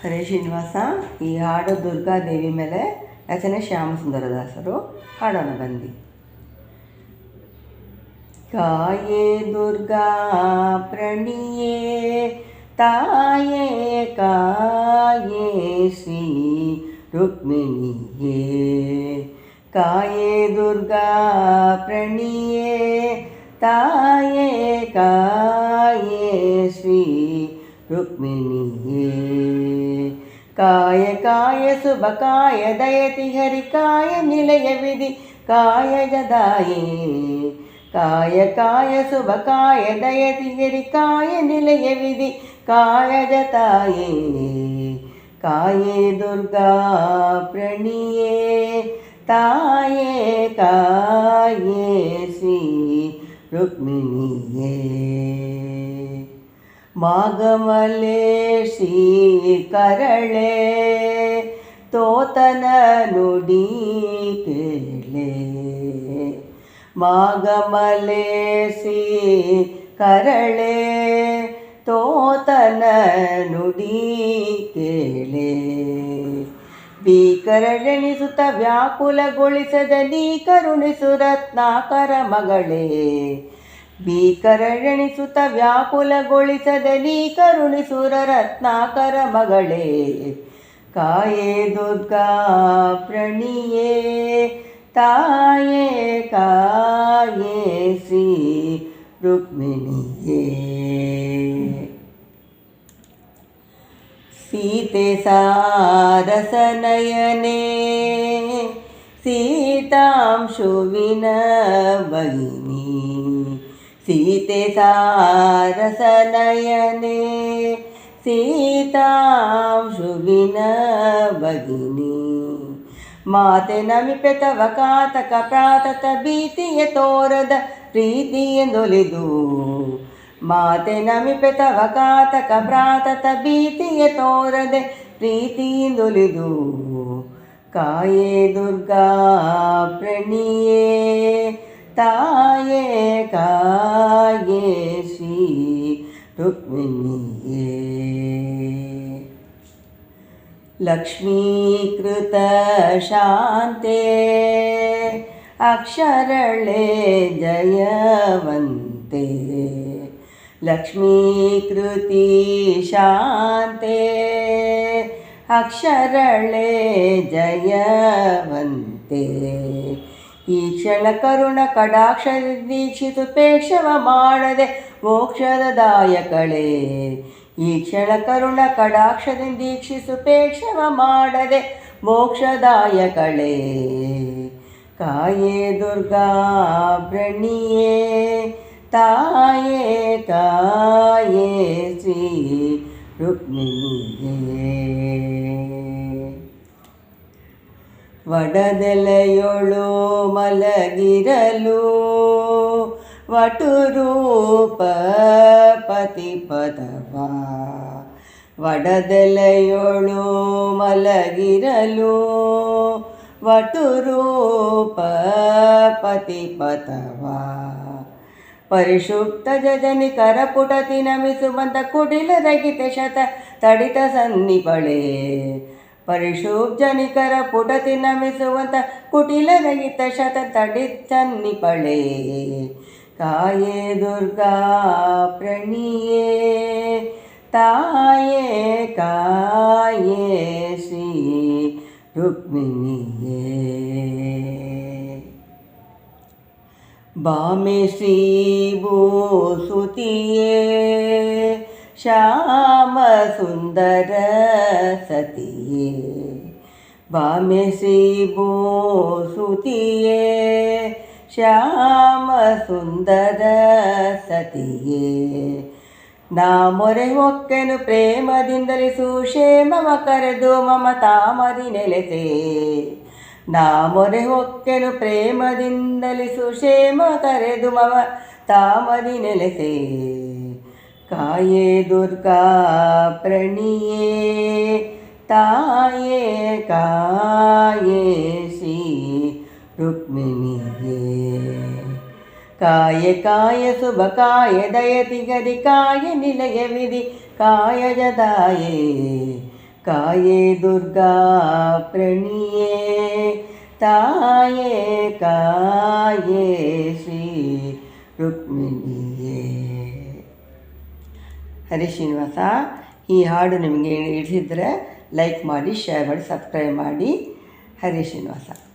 ಹರೇ ಶ್ರೀನಿವಾಸ. ಈ ಹಾಡು ದುರ್ಗಾದೇವಿ ಮೇಲೆ ರಚನೆ ಶ್ಯಾಮಸುಂದರದಾಸರು. ಹಾಡೋಣ ಬನ್ನಿ. ಕಾಯೇ ದುರ್ಗಾ ಪ್ರಣೀಯೇ ತಾಯೇ ಕಾಯೇ ಶ್ರೀ ರುಕ್ಮಿಣಿಯೇ. ಕಾಯೇ ದುರ್ಗಾ ಪ್ರಣೀಯೇ ತಾಯೇ ಕಾಯೇ ಶ್ರೀ ರುಕ್ಮಿಣಿಯೇ. ಕಾಯ ಕಾಯ ಶುಭ ಕಾಯ ದಯತಿ ಹರಿ ಕಾಯ ನಿಲಯ ವಿಧಿ ಕಾಯ ಜದಾಯೇ. ಕಾಯ ಕಾಯ ಶುಭ ಕಾಯ ದಯತಿ ಹರಿ ಕಾಯ ನಿಲಯ ವಿಧಿ ಕಾಯ ಜತಾಯೇ. ಕಾಯೇ ದುರ್ಗಾ ಪ್ರಣೀಯೇ ತಾಯೇ ಕಾಯೇ ಶ್ರೀ ರುಕ್ಮಿಣಿಯೇ. ಮಾಗಮಲೆ ಶ್ರೀ ಕರಳೆ ತೋತನ ನುಡಿ ಕೇಳೆ. ಮಾಗಮಲೆ ಶ್ರೀ ಕರಳೆ ತೋತನ ನುಡಿ ಕೇಳೆ. ಭೀಕರಳೆಣಿಸುತ್ತ ವ್ಯಾಕುಲಗೊಳಿಸದ ನೀ ಕರುಣಿಸು ರತ್ನಾಕರ ಮಗಳೇ. ಭೀಕರಳೆಣಿಸುತ್ತ ವ್ಯಾಕುಲಗೊಳಿಸದ ನೀ ಕರುಣಿಸುರ ರತ್ನಾಕರ ಮಗಳೇ. ಕಾಯೇ ದುರ್ಗಾ ಪ್ರಣೀಯೇ ತಾಯೇ ಕಾಯೇ ಶ್ರೀ ರುಕ್ಮಿಣಿಯೇ. ಸೀತೆ ಸಾರಸನಯನೇ ಸೀತಾಂಶುವಿನ ಭಗಿನಿ. ಸೀತೆ ಸಾರಸನಯನೇ ಸೀತಾಂಶುವಿನ ಭಗಿನಿ. ಮಾತೆ ನಮಿಪೆ ತವ ಕಾತಕ ಪ್ರಾತತ ಭೀತಿಯ ತೋರದ ಪ್ರೀತಿಯೆಂದೊಲಿದು. ಮಾತೆ ನಮಿಪೆ ತವ ಕಾತಕ ಪ್ರಾತತ ಭೀತಿಯ ತೋರದೆ ಪ್ರೀತಿಯಿಂದೊಲಿದು. ಕಾಯೇ ದುರ್ಗಾ ಪ್ರಣೀಯೇ ತಾಯೇ ಕಾಯೇ ಶ್ರೀ ರುಕ್ಮಿಣಿಯೇ. ಲಕ್ಷ್ಮೀಕೃತ ಶಾಂತೆ ಅಕ್ಷರಳೆ ಜಯವಂತೆ. ಲಕ್ಷ್ಮೀಕೃತಿ ಶಾಂತೆ ಅಕ್ಷರಳೆ ಜಯವಂತೆ. ಈ ಕ್ಷಣ ಕರುಣ ಕಟಾಕ್ಷ ದೀಕ್ಷಿತು ಪೇಕ್ಷವ ಮಾಡದೆ ಮೋಕ್ಷದ ದಾಯಕಳೆ. ಈ ಕ್ಷಣ ಕರುಣ ಕಟಾಕ್ಷದಿಂದ ದೀಕ್ಷಿಸು ಪೇಕ್ಷವ ಮಾಡದೆ ಮೋಕ್ಷದಾಯಕಳೆ. ಕಾಯೇ ದುರ್ಗಾ ಪ್ರಣೀಯೇ ತಾಯೇ ಕಾಯೇ ಶ್ರೀ ರುಕ್ಮಿಣಿಯೇ. ವಡದೆಲೆಯೊಳು ಮಲಗಿರಲು ವಟುರೂಪ ಪತಿಪದವ. ವಡದೆಲೆಯೊಳು ಮಲಗಿರಲು ವಟುರೂಪ ಪತಿಪತವ. ಪರಿಶುಕ್ತ ಜಜನಿ ಕರಪುಟತಿ ನಮಿಸುವಂತ ಕುಡಿಲ ರಗಿತೆ ಶತ ತಡಿತ ಸನ್ನಿಪಳೆ. ಪರಿಶುಭ್ಜನಿಕರ ಪುಟತಿ ನಮಿಸುವಂತ ಕುಟಿಲ ರಹಿತ ಶತ ತಡಿತ ಸನ್ನಿಪಳೆ. ಕಾಯೇ ದುರ್ಗಾ ಪ್ರಣೀಯೇ ತಾಯೇ ಕಾಯೇ ಶ್ರೀ ರುಕ್ಮಿಣಿಯೇ. ಬಾಮೆ ಶ್ರೀ ಭೂಸುತಿಯೇ ಶ್ಯಾಮ ಸುಂದರ ಸತಿಯೇ. ಬಾಮೆ ಶ್ರೀ ಭೂಸುತಿಯೇ ಶ್ಯಾಮ ಸುಂದರ ಸತಿಯೇ. ನಾ ಮೊರೆ ಹೊಕ್ಕೆನು ಪ್ರೇಮದಿಂದಲೇ ಸುಕ್ಷೇಮವ ಕರೆದು ಮಮತಾಮದಿ ನೆಲೆಸೆ. ನಾ ಮೊರೆ ಹೊಕ್ಕೆನು ಪ್ರೇಮದಿಂದಲೇ ಸುಕ್ಷೇಮ ಕರೆದು ಮಮ ತಾಮದಿ ನೆಲೆಸೆ. ಕಾಯೇ ದುರ್ಗಾ ಪ್ರಣೀಯೇ ತಾಯೇ ಕಾಯೇ ಶ್ರೀ ರುಕ್ಮಿಣಿಯೇ. ಕಾಯ ಕಾಯ ಶುಭ ಕಾಯ ದಯತಿ ಗದಿ ಕಾಯ ನಿಲಯ ವಿಧಿ ಕಾಯ ಜದಾಯೇ. ಕಾಯೇ ದುರ್ಗಾ ಪ್ರಣೀಯೇ ತಾಯೇ ಕಾಯೇ ಶ್ರೀ ರುಕ್ಮಿಣಿಯೇ. ಹರೇ ಶ್ರೀನಿವಾಸ. ಈ ಹಾಡು ನಿಮಗೆ ಹಿಡಿಸಿದರೆ ಲೈಕ್ ಮಾಡಿ, ಶೇರ್ ಮಾಡಿ, ಸಬ್ಸ್ಕ್ರೈಬ್ ಮಾಡಿ. ಹರೇ ಶ್ರೀನಿವಾಸ.